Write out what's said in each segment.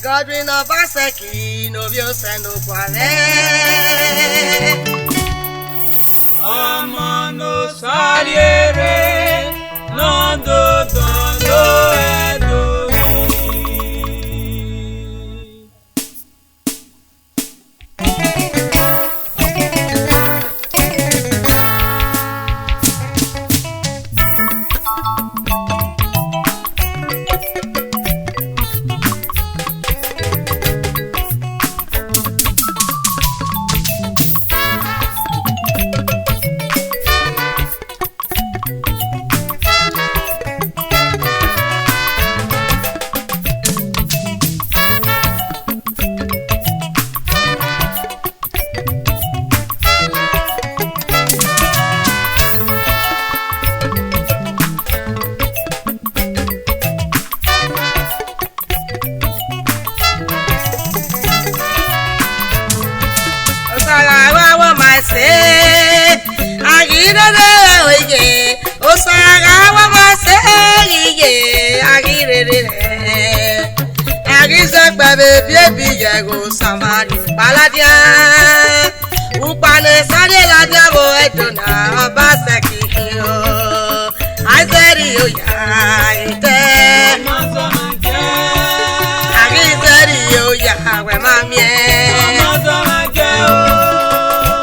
Godwin Obaseki no bi osenu kwale. Ọmọ no sariere londo dondo edo. Baby Jago Samari Paladia Upale Sade la Diabo Edona Obaseki I said you ya ite I said you ya we mamie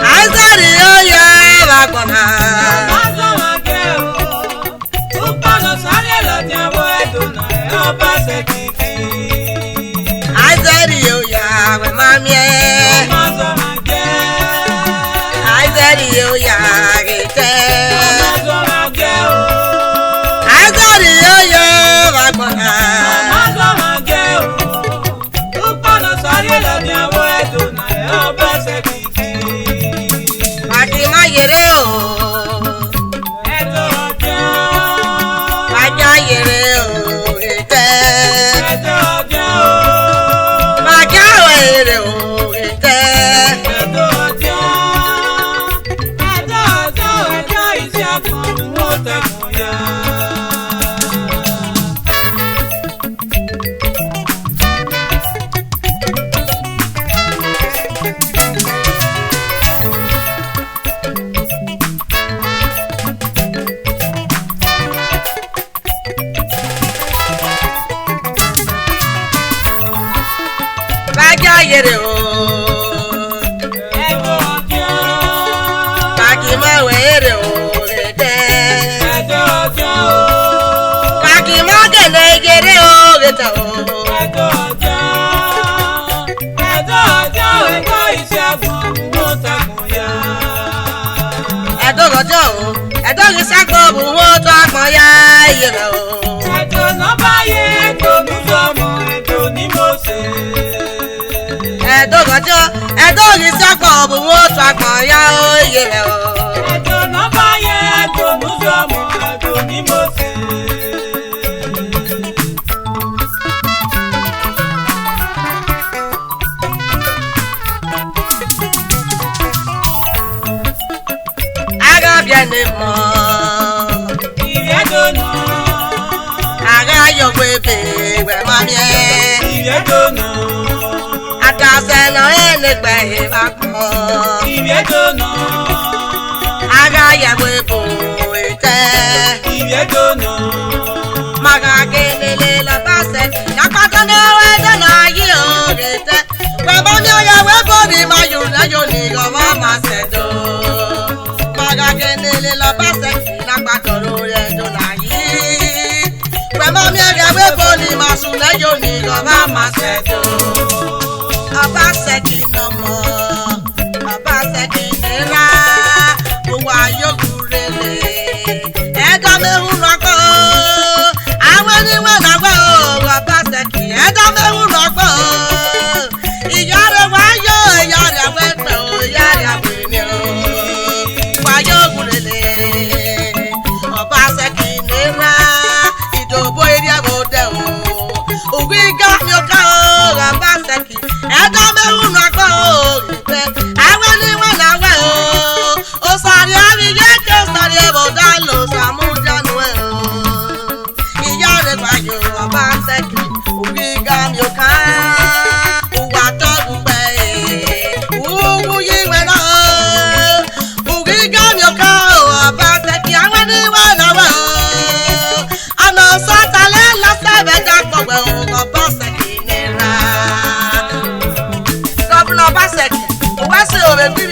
I said you ya la kona Upale Sade la Diabo Edona Obaseki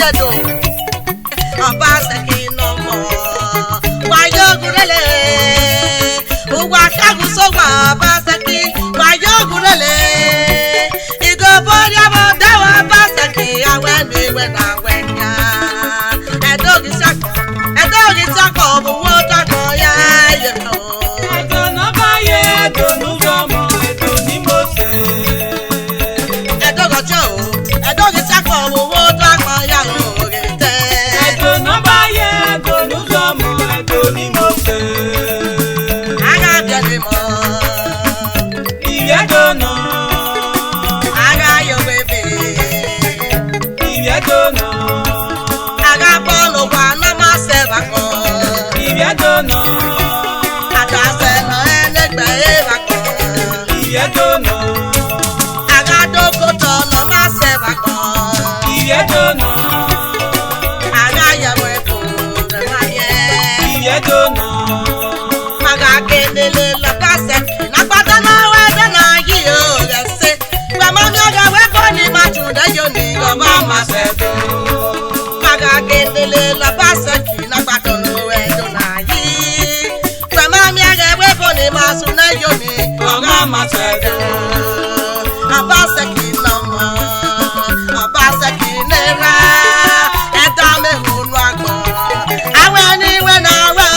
yedo Obaseki no more wayo gurele uwa kagu so wa Obaseki wayo gurele igo boria mo dawa Obaseki awe mi we na wenya edogi sako bu wo tako ya yo Edo no ba ye edo nu zomo edo ni mo se edogi sako bu wo tako ya yo gete Edo no ba ye edo nu zomo edo ni mo se aga biale mo Iyedo no aga yo bebe Iyedo no aga bolo wa na ma se ba ko Iyedo no ata se no enegbe e ba ko Iyedo no aga dogoto no ma se ba ko Iyedo no aga ya we ko na ye Iyedo no maga kenele la Obaseki na gbada na we de na yi o yese gba ma mi aga we ko ni ma tun de yo ni o ma ma se do maga kenele la Obaseki na gbada no we do na yi gba ma mi aga we ko ni ma sun na yo ni o ma ma se do Obaseki no mo Obaseki nera eda me hunu agbo awe ni we na we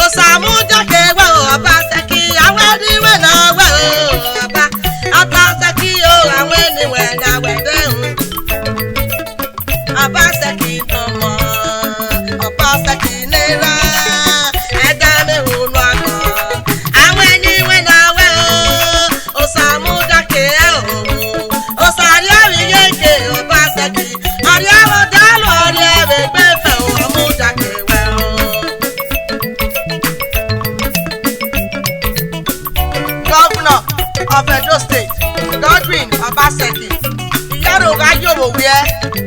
o samu jake we Obaseki awe ni we na we Obaseki o awe ni we na we de Obaseki no mo Obaseki nera eda me hunu agbo awe ni we na we o samu jake o sari ari yeke Obaseki ari awo dalo ari ebe gbe fe o mu jake we Governor of Edo State, Godwin Obaseki. Iyaro ga yobo wie,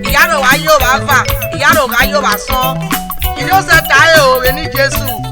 iyaro wa yoba fa, iyaro ga yoba so. Ido se taye o ni Jesu.